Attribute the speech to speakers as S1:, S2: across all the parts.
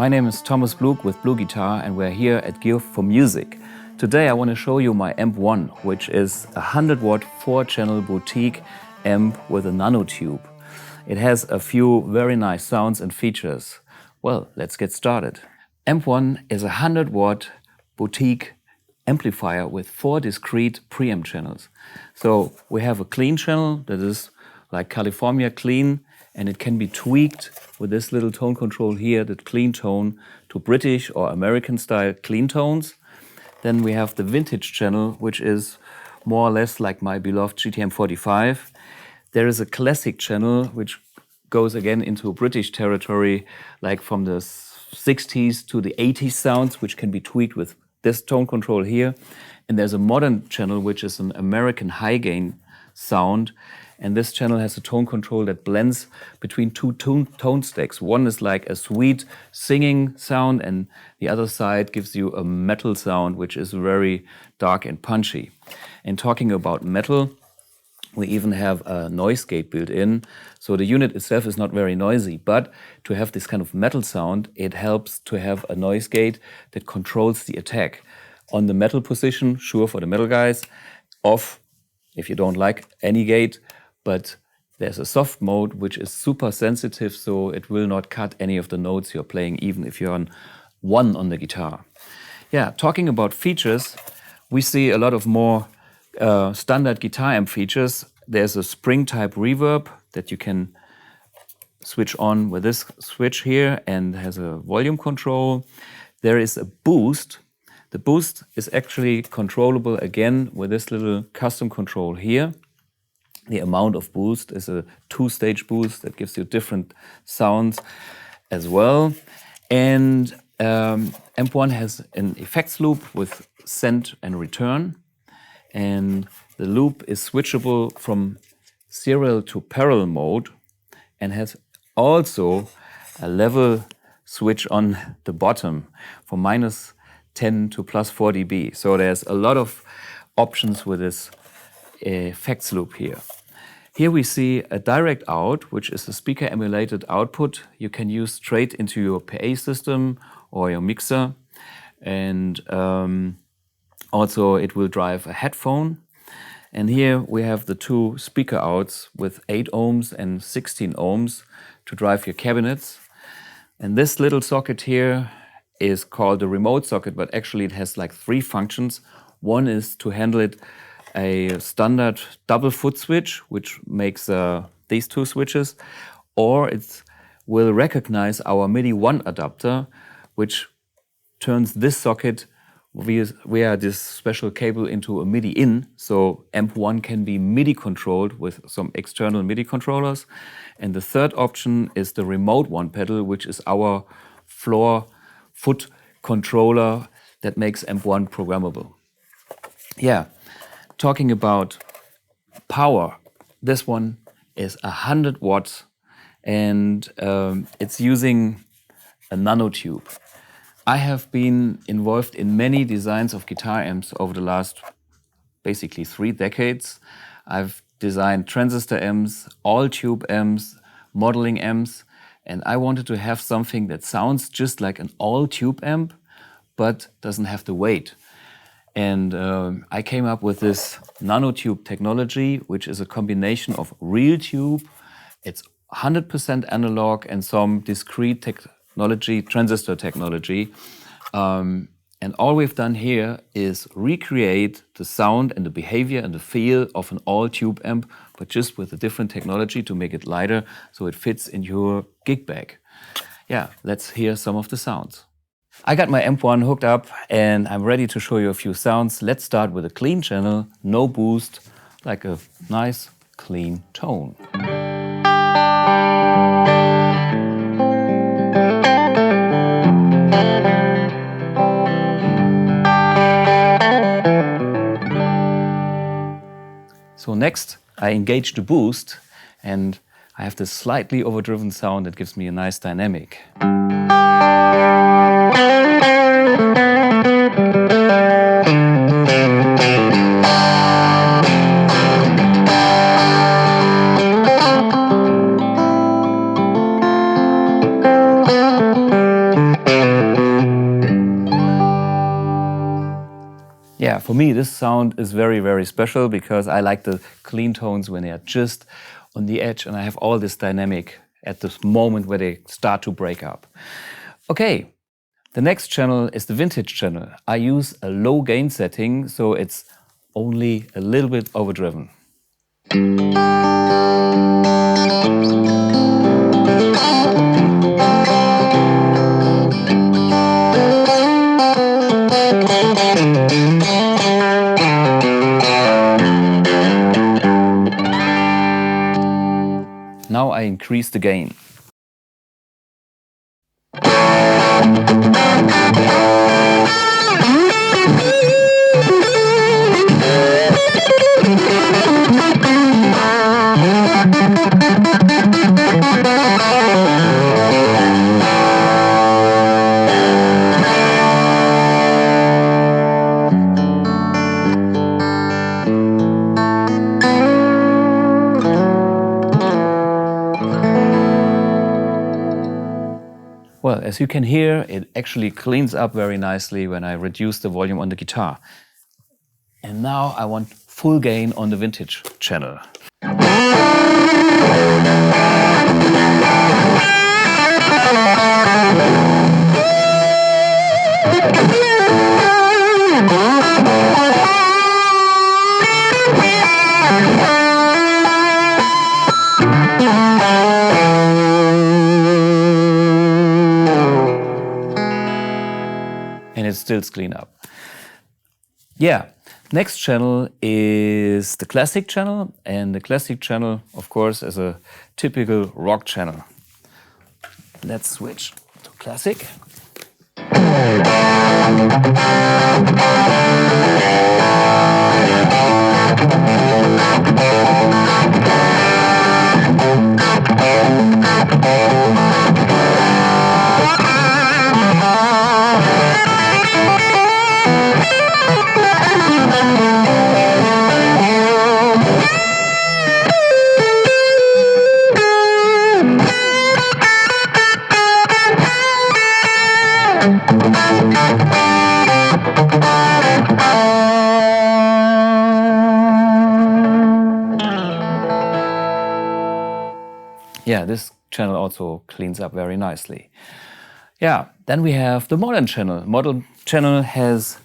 S1: My name is Thomas Blug with Blue Guitar and we're here at Gear for Music. Today I want to show you my AMP1, which is a 100-watt 4-channel boutique amp with a nanotube. It has a few very nice sounds and features. Well, let's get started. AMP1 is a 100-watt boutique amplifier with 4 discrete preamp channels. So we have a clean channel that is like California clean, and it can be tweaked with this little tone control here, that clean tone, to British or American style clean tones. Then we have the vintage channel, which is more or less like my beloved GTM45. There is a classic channel, which goes again into British territory, like from the 60s to the 80s sounds, which can be tweaked with this tone control here. And there's a modern channel, which is an American high gain sound. And this channel has a tone control that blends between two tone stacks. One is like a sweet singing sound, and the other side gives you a metal sound, which is very dark and punchy. And talking about metal, we even have a noise gate built in. So the unit itself is not very noisy, but to have this kind of metal sound, it helps to have a noise gate that controls the attack. On the metal position, sure, for the metal guys, off if you don't like any gate, but there's a soft mode which is super sensitive, so it will not cut any of the notes you're playing, even if you're on 1 on the guitar. Yeah, talking about features, we see a lot of more standard guitar amp features. There's a spring type reverb that you can switch on with this switch here and has a volume control. There is a boost. The boost is actually controllable again with this little custom control here. The amount of boost is a 2-stage boost that gives you different sounds as well. And AMP1 has an effects loop with send and return. And the loop is switchable from serial to parallel mode and has also a level switch on the bottom from -10 to +4 dB. So there's a lot of options with this effects loop here. Here we see a direct out, which is a speaker emulated output you can use straight into your PA system or your mixer. And also it will drive a headphone. And here we have the 2 speaker outs with 8 ohms and 16 ohms to drive your cabinets. And this little socket here is called the remote socket, but actually it has like 3 functions. One is to handle it a standard double foot switch, which makes these 2 switches, or it will recognize our MIDI 1 adapter, which turns this socket via this special cable into a MIDI in. So AMP1 can be MIDI controlled with some external MIDI controllers. And the third option is the remote 1 pedal, which is our floor foot controller that makes AMP1 programmable. Yeah. Talking about power, this one is 100 watts and it's using a nanotube. I have been involved in many designs of guitar amps over the last basically 3 decades. I've designed transistor amps, all tube amps, modeling amps, and I wanted to have something that sounds just like an all tube amp but doesn't have the weight. And I came up with this nanotube technology, which is a combination of real tube, it's 100% analog, and some discrete technology, transistor technology. And all we've done here is recreate the sound and the behavior and the feel of an all-tube amp, but just with a different technology to make it lighter so it fits in your gig bag. Yeah, let's hear some of the sounds. I got my AMP1 hooked up and I'm ready to show you a few sounds. Let's start with a clean channel, no boost, like a nice clean tone. So next I engage the boost and I have this slightly overdriven sound that gives me a nice dynamic. Yeah, for me this sound is very, very special because I like the clean tones when they are just on the edge and I have all this dynamic at this moment where they start to break up. Okay, the next channel is the vintage channel. I use a low gain setting, so it's only a little bit overdriven. Now I increase the gain. Well, as you can hear, it actually cleans up very nicely when I reduce the volume on the guitar. And now I want full gain on the vintage channel. And it still clean up. Yeah, next channel is the classic channel, and the classic channel, of course, is a typical rock channel. Let's switch to classic. Yeah, this channel also cleans up very nicely. Yeah, then we have the modern channel. Modern channel has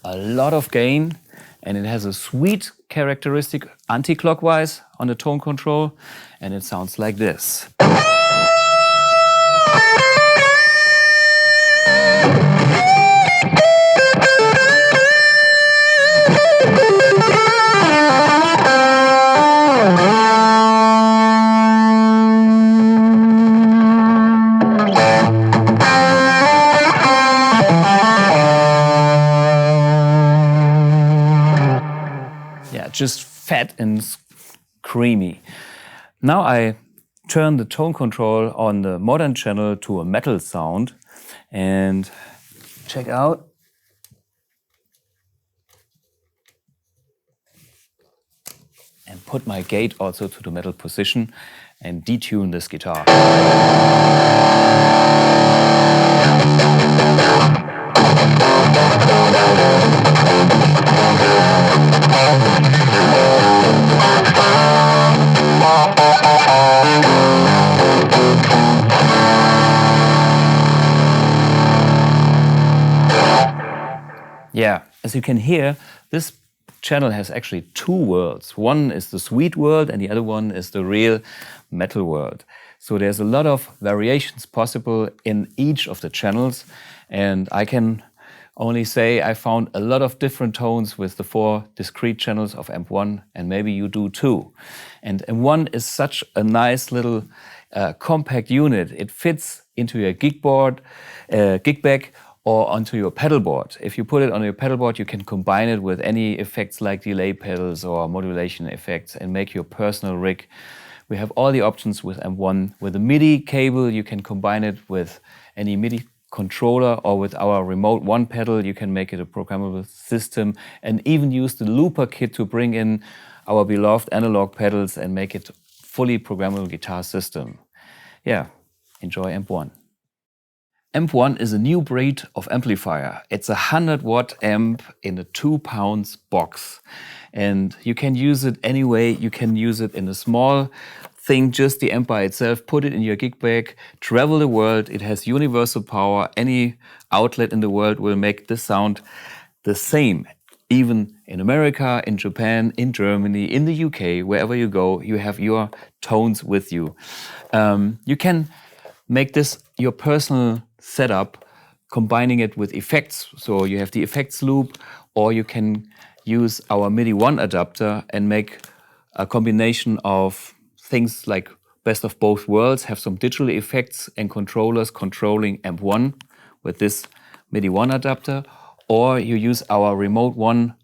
S1: a lot of gain and it has a sweet characteristic anti-clockwise on the tone control, and it sounds like this. Just fat and creamy. Now I turn the tone control on the modern channel to a metal sound and check out. And put my gate also to the metal position and detune this guitar. Yeah, as you can hear, this channel has actually two worlds. One is the sweet world and the other one is the real metal world. So there's a lot of variations possible in each of the channels, and I can only say I found a lot of different tones with the 4 discrete channels of AMP1, and maybe you do too. And AMP1 is such a nice little compact unit. It fits into your gig bag, or onto your pedal board. If you put it on your pedal board, you can combine it with any effects like delay pedals or modulation effects and make your personal rig. We have all the options with AMP1. With a MIDI cable, you can combine it with any MIDI controller, or with our remote one pedal, you can make it a programmable system and even use the looper kit to bring in our beloved analog pedals and make it fully programmable guitar system. Yeah, enjoy AMP1. AMP1 is a new breed of amplifier. It's a 100-watt amp in a 2-pound box. And you can use it any way. You can use it in a small thing, just the amp by itself, put it in your gig bag, travel the world. It has universal power. Any outlet in the world will make the sound the same. Even in America, in Japan, in Germany, in the UK, wherever you go, you have your tones with you. You can make this your personal setup, combining it with effects. So you have the effects loop, or you can use our MIDI 1 adapter and make a combination of things like best of both worlds, have some digital effects and controllers controlling AMP1 with this MIDI 1 adapter, or you use our Remote 1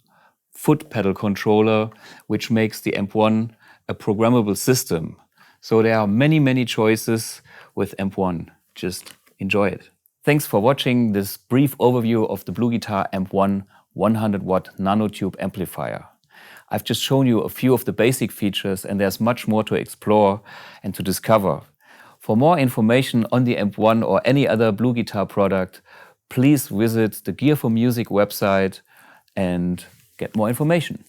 S1: foot pedal controller, which makes the AMP1 a programmable system. So there are many choices with AMP1. Just enjoy it. Thanks for watching this brief overview of the Blue Guitar AMP1 100-watt nanotube amplifier. I've just shown you a few of the basic features, and there's much more to explore and to discover. For more information on the AMP1 or any other Blue Guitar product, please visit the Gear for Music website and get more information.